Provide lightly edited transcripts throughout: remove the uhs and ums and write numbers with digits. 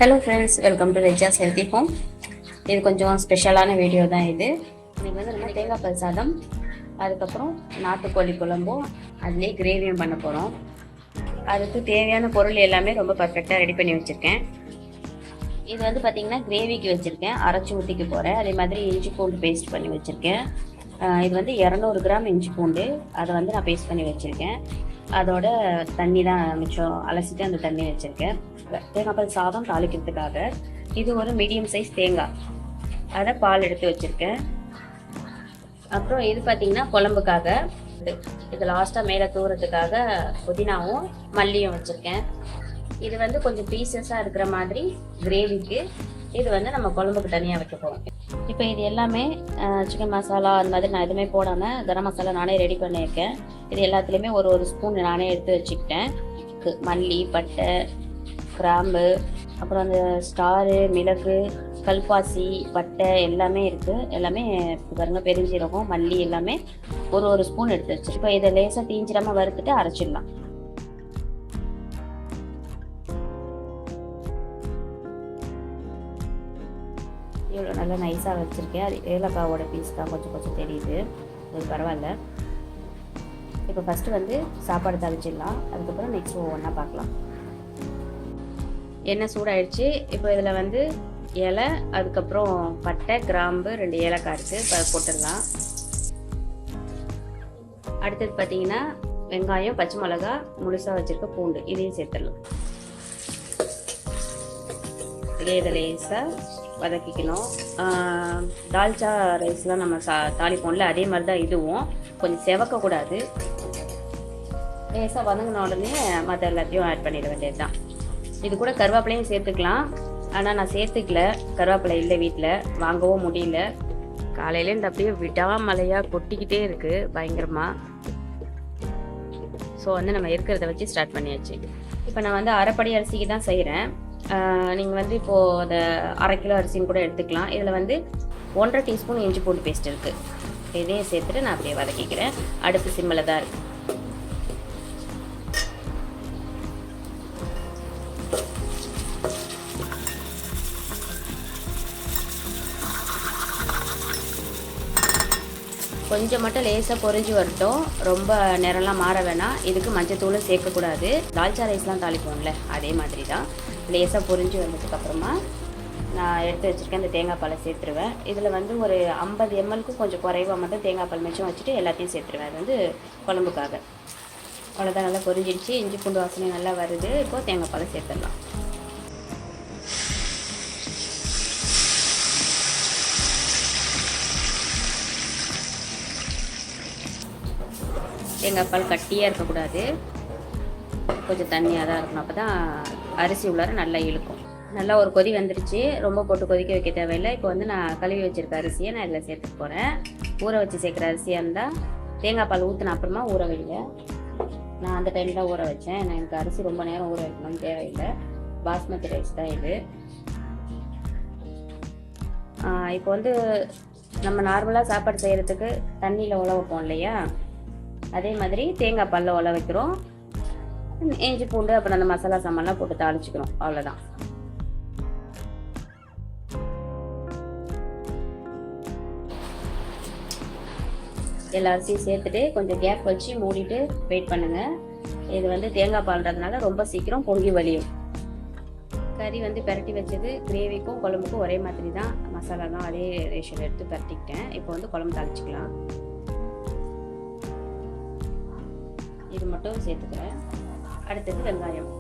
Hello friends, welcome to Reja's healthy home. இது கொஞ்சம் ஸ்பெஷலான வீடியோ தான் இது. இன்றைக்கி வந்து நம்ம தேங்காய் பால் சாதம், அதுக்கப்புறம் நாட்டுக்கோழி குழம்பும் அதுலேயே கிரேவியும் பண்ண போகிறோம். அதுக்கு தேவையான பொருள் எல்லாமே ரொம்ப பர்ஃபெக்டாக ரெடி பண்ணி வச்சுருக்கேன். இது வந்து பார்த்திங்கன்னா கிரேவிக்கு வச்சுருக்கேன், அரைச்சி ஊற்றிக்க போகிறேன். அதே மாதிரி இஞ்சி பூண்டு பேஸ்ட் பண்ணி வச்சுருக்கேன். இது வந்து 200 கிராம் இஞ்சி பூண்டு, அதை வந்து நான் பேஸ்ட் பண்ணி வச்சுருக்கேன். அதோட தண்ணி தான் மிச்சம், அலசிட்டு அந்த தண்ணி வச்சுருக்கேன். தேங்காய் பால் சாதம் தாளிக்கிறதுக்காக இது ஒரு மீடியம் சைஸ் தேங்காய், அதை பால் எடுத்து வச்சுருக்கேன். அப்புறம் இது பார்த்திங்கன்னா குழம்புக்காக, இது லாஸ்ட்டாக மேலே தூரத்துக்காக புதினாவும் மல்லியும் வச்சுருக்கேன். இது வந்து கொஞ்சம் பீசஸாக இருக்கிற மாதிரி கிரேவிக்கு, இது வந்து நம்ம குழம்புக்கு தனியாக வைக்க போகிறோம். இப்போ இது எல்லாமே சிக்கன் மசாலா அந்த மாதிரி நான் எதுவுமே போடாமல் கரம் மசாலா நானே ரெடி பண்ணியிருக்கேன். இது எல்லாத்துலேயுமே ஒரு ஸ்பூன் நானே எடுத்து வச்சுக்கிட்டேன். மல்லி, பட்டை, கிராம்பு, அப்புறம் அந்த ஸ்டாரு, மிளகு, கல்பாசி, பட்டை எல்லாமே இருக்குது. எல்லாமே பாருங்கள், பெருஞ்சீரகம், மல்லி எல்லாமே ஒரு ஸ்பூன் எடுத்து வச்சு. இப்போ இதை லேசாக தீஞ்சிடாமல் வறுத்துட்டு அரைச்சிடலாம். இவ்வளோ நல்லா நைஸாக வச்சுருக்கேன். அது ஏலக்காவோட பீஸ் தான் கொஞ்சம் தெரியுது, அது பரவாயில்ல. இப்போ ஃபஸ்ட்டு வந்து சாப்பாடு தாளிச்சிடலாம், அதுக்கப்புறம் நெக்ஸ்ட் ஒவ்வொன்றா பார்க்கலாம். எண்ணெய் சூடாயிடுச்சு. இப்போ இதில் வந்து இலை, அதுக்கப்புறம் பட்டை, கிராம்பு, 2 ஏலக்காய் இருக்குது, போட்டுடலாம். அடுத்தது பார்த்தீங்கன்னா வெங்காயம், பச்சை மிளகா, முழுசாக வச்சுருக்க பூண்டு, இதையும் சேர்த்துடலாம். இதை லேசாக வதக்கிக்கணும். தால்ச்சா ரைஸ்லாம் நம்ம தாளிப்போம்ல, அதே மாதிரி தான் இதுவும், கொஞ்சம் செவக்கக்கூடாது. லேசாக வதங்கின உடனே மற்ற எல்லாத்தையும் ஆட் பண்ணிட வேண்டியது தான். இது கூட கருவேப்பிலையும் சேர்த்துக்கலாம், ஆனால் நான் சேர்த்துக்கல, கருவேப்பிலை இல்லை வீட்டில், வாங்கவும் முடியல. காலையிலேருந்து அப்படியே விடாமலையாக கொட்டிக்கிட்டே இருக்குது பயங்கரமாக. ஸோ வந்து நம்ம இருக்கிறத வச்சு ஸ்டார்ட் பண்ணியாச்சு. இப்போ நான் வந்து அரைப்படி அரிசிக்கு தான் செய்கிறேன். நீங்கள் வந்து இப்போது அந்த 1/2 கிலோ அரிசின்னு கூட எடுத்துக்கலாம். இதில் வந்து 1.5 டீஸ்பூன் இஞ்சி பூண்டு பேஸ்ட் இருக்குது. இதையும் சேர்த்துட்டு நான் அப்படியே வதக்கிக்கிறேன். அடுப்பு சிம்மில் தான் இருக்குது. கொஞ்சம் மட்டும் லேசாக பொரிஞ்சு வரட்டும், ரொம்ப நேரம்லாம் மாற வேணாம். இதுக்கு மஞ்சத்தூளும் சேர்க்கக்கூடாது. தால்ச்சா ரைஸ்லாம் தாளிப்போம்ல, அதே மாதிரி தான். லேசாக பொரிஞ்சு வந்ததுக்கப்புறமா நான் எடுத்து வச்சுருக்கேன் அந்த தேங்காய் பாலை சேர்த்துருவேன். இதில் வந்து ஒரு 50 ml கொஞ்சம் குறைவாக மட்டும் தேங்காய் பால் மிச்சம் வச்சுட்டு எல்லாத்தையும் சேர்த்துருவேன். அது வந்து குழம்புக்காக. அவ்வளோதான், நல்லா பொரிஞ்சிடுச்சு. இஞ்சி பூண்டு வாசனை நல்லா வருது. இப்போது தேங்காய் பாலை சேர்த்துடலாம். தேங்காய் பால் கட்டியாக இருக்கக்கூடாது, கொஞ்சம் தண்ணியாக தான் இருக்கணும். அப்போ தான் அரிசி உள்ளார நல்லா இழுக்கும். நல்லா ஒரு கொதி வந்துருச்சு, ரொம்ப போட்டு கொதிக்க வைக்க தேவையில்லை. இப்போ வந்து நான் கழுவி வச்சுருக்க அரிசியை நான் இதில் சேர்த்துக்க போகிறேன். ஊற வச்சு சேர்க்குற அரிசியாக இருந்தால் தேங்காய் பால் ஊற்றின அப்புறமா ஊற வைங்க. நான் அந்த டைமில் தான் ஊற வச்சேன். நான் எனக்கு அரிசி ரொம்ப நேரம் ஊற வைக்கணும்னு தேவையில்லை. பாஸ்மதி ரைஸ் தான் இது. இப்போ வந்து நம்ம நார்மலாக சாப்பாடு செய்கிறதுக்கு தண்ணியில் உல வைப்போம் இல்லையா, அதே மாதிரி தேங்காய் பாலில் உல வைக்கிறோம். இஞ்சி பூண்டு அப்புறம் அந்த மசாலா சாமான்லாம் போட்டு தாளிச்சுக்கிறோம், அவ்வளோதான். எல்லா அரிசியும் சேர்த்துட்டு கொஞ்சம் கேப் வச்சு மூடிட்டு வெயிட் பண்ணுங்கள். இது வந்து தேங்காய் பால்ன்றதுனால ரொம்ப சீக்கிரம் பொங்கி வலியும். கறி வந்து பெரட்டி வச்சது கிரேவிக்கும் குழம்புக்கும் ஒரே மாதிரி தான், மசாலா தான் அதே ரேஷியோவில் எடுத்து பெரட்டிக்கிட்டேன். இப்போ வந்து குழம்பு தாளிச்சிக்கலாம். இது மட்டும் சேர்த்துக்கிறேன். அடுத்தது வெங்காயம்.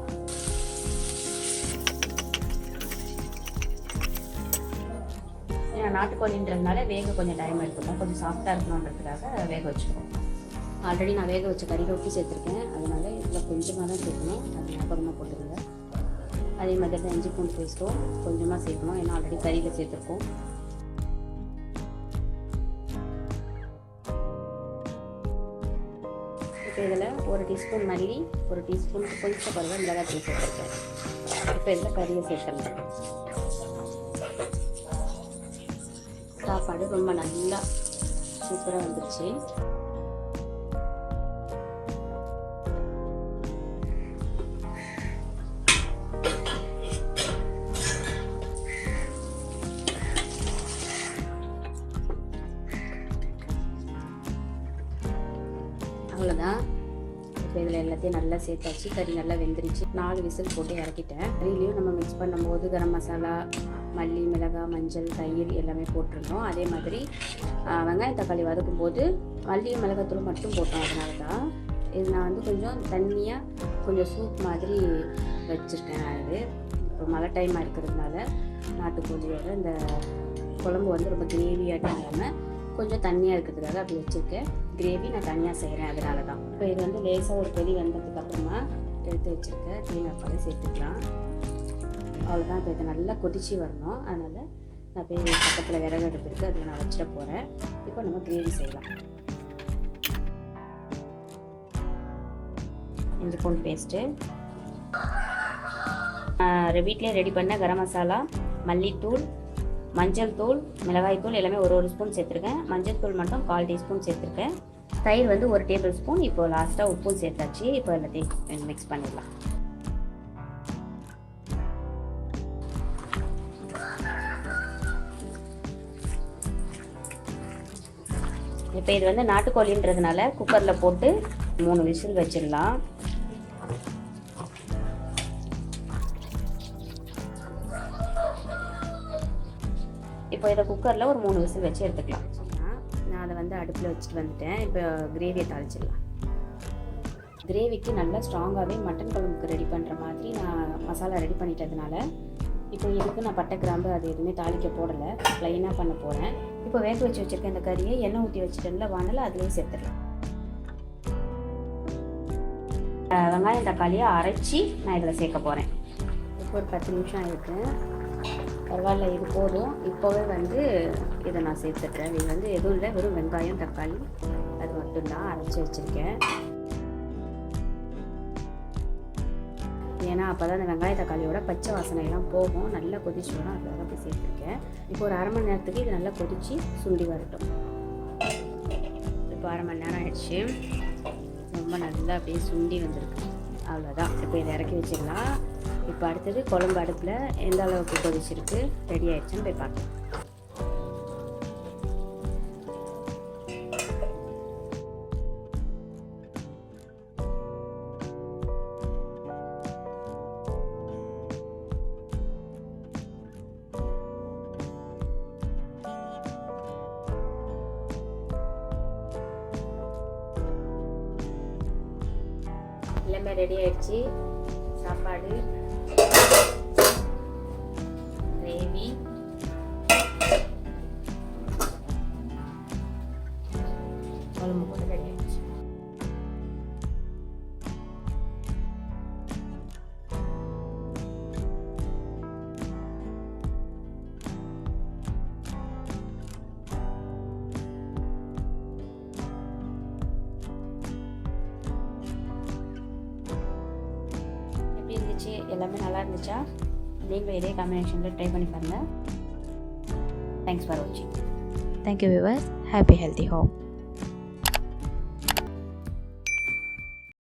நாட்டுக்கோழின்றதுனால வேக கொஞ்சம் டைம் எடுத்துக்கும், கொஞ்சம் சாஃப்டாக இருக்கணுன்றதுக்காக வேக வச்சுருக்கோம். ஆல்ரெடி நான் வேக வச்ச கறியில் உப்பு சேர்த்துருக்கேன், அதனால் இதில் கொஞ்சமாக தான் சேர்க்கணும், அது ஞாபகமாக போட்டுருங்க. அதே மாதிரி தான் இஞ்சி பூண்டு பேஸ்ட்டும் கொஞ்சமாக சேர்க்கணும், ஏன்னா ஆல்ரெடி கறியில் சேர்த்துருக்கோம். இப்போ இதில் 1 டீஸ்பூன் மல்லி, 1 டீஸ்பூன் கொஞ்சம் பருவ மிளகாய் சேர்த்துருக்கேன். இப்போ இதில் கறியை சேர்த்துருக்கேன். சாப்பாடு ரொம்ப நல்லா சூப்பராக வந்துடுச்சு. அவ்வளோதான். இப்போ இதில் எல்லாத்தையும் நல்லா சேர்த்தாச்சு. கறி நல்லா வெந்துருச்சு. 4 விசில் போட்டு இறக்கிட்டேன். கறியிலையும் நம்ம மிக்ஸ் பண்ணும்போது கரம் மசாலா, மல்லி, மிளகாய், மஞ்சள், தயிர் எல்லாமே போட்டிருந்தோம். அதே மாதிரி வெங்காயம் தக்காளி வதக்கும் போது மல்லியும் மிளகாத்தூள் மட்டும் போட்டோம். அதனால தான் இது நான் வந்து கொஞ்சம் தண்ணியாக கொஞ்சம் சூப் மாதிரி வச்சுருக்கேன். இது இப்போ மழை டைமாக இருக்கிறதுனால நாட்டுக்கோழியோட இந்த குழம்பு வந்து ரொம்ப கிரேவியாட்டம் இல்லாமல் கொஞ்சம் தண்ணியாக இருக்கிறதுக்காக அப்படி வச்சுருக்கேன். கிரேவி நான் தனியாக செய்கிறேன், அதனால தான். இப்போ இது வந்து லேசாக ஒரு கொதி வந்ததுக்கப்புறமா எடுத்து வச்சுருக்கேன். தேங்காய் பால் சேர்த்துக்கலாம். அவ்வளோதான். இப்போ இதை நல்லா கொதிச்சு வரணும். அதனால் நான் போய் பக்கத்தில் விறகு அடுப்பு இருக்குது, அதில் நான் வச்சிட போகிறேன். இப்போ நம்ம கிரேவி செய்யலாம். இஞ்சி பூண்டு பேஸ்ட்டு, வீட்டிலே ரெடி பண்ண கரம் மசாலா, மல்லித்தூள், மஞ்சள் தூள், மிளகாய் தூள் எல்லாமே ஒரு ஸ்பூன் சேர்த்துருக்கேன். மஞ்சள் தூள் மட்டும் 1/4 டீஸ்பூன் சேர்த்துருக்கேன். தயிர் வந்து 1 டேபிள் ஸ்பூன். இப்போ லாஸ்ட்டாக உப்பும் சேர்த்தாச்சு. இப்போ எல்லாத்தையும் மிக்ஸ் பண்ணிடலாம். இப்போ இது வந்து நாட்டுக்கோழின்றதுனால குக்கரில் போட்டு 3 விசில் வச்சிடலாம். இப்போ இதை குக்கரில் ஒரு 3 விசில் வச்சு எடுத்துக்கலாம். நான் அதை வந்து அடுப்பில் வச்சுட்டு வந்துட்டேன். இப்போ கிரேவியை தாளிச்சிடலாம். கிரேவிக்கு நல்லா ஸ்ட்ராங்காகவே மட்டன் குழம்புக்கு ரெடி பண்ணுற மாதிரி நான் மசாலா ரெடி பண்ணிட்டதுனால இப்போ இதுக்கு நான் பட்டை கிராம்பு அது எதுவுமே தாளிக்க போடலை, ப்ளைனாக பண்ண போகிறேன். இப்போ வேக வச்சு வச்சுருக்கேன் இந்த கறியை எண்ணெய் ஊற்றி வச்சுட்டேன்ல வானல, அதுலேயே சேர்த்துடலாம். வெங்காயம் தக்காளியை அரைச்சி நான் இதில் சேர்க்க போகிறேன். இப்போ ஒரு 10 நிமிஷம் ஆகிருக்கு. பரவாயில்ல, இது போதும். இப்போவே வந்து இதை நான் சேர்த்துட்றேன். இது வந்து எதுவும் இல்லை, வெறும் வெங்காயம் தக்காளி அது மட்டும்தான் அரைச்சி வச்சுருக்கேன். ஏன்னா அப்போ தான் அந்த வெங்காய தக்காளியோட பச்சை வாசனையெல்லாம் போகும். நல்லா கொதிச்சு வரும், அதுக்காக போய் சேர்த்துருக்கேன். இப்போ ஒரு 1/2 மணி நேரத்துக்கு இது நல்லா கொதித்து சுண்டி வரட்டும். இப்போ 1/2 மணி நேரம் ஆயிடுச்சு. ரொம்ப நல்லா அப்படியே சுண்டி வந்திருக்கு. அவ்வளோதான். இப்போ இதை இறக்கி வச்சிடலாம். இப்போ அடுத்தது குழம்பு அடுப்பில் எந்த அளவுக்கு கொதிச்சிருக்கு, ரெடி ஆயிடுச்சுன்னு போய் பார்க்கலாம். எல்லாமே ரெடி ஆயிடுச்சு. சாப்பாடு, கிரேவி, குழம்பு கூட ரெடி ஆயிடுச்சு. எல்லாமே நல்லா இருந்துச்சா? நீங்களும் இதே காம்பினேஷனில் ட்ரை பண்ணி பாருங்கள். தேங்க்ஸ் ஃபார் வாட்சிங். Thank you viewers. Happy healthy home.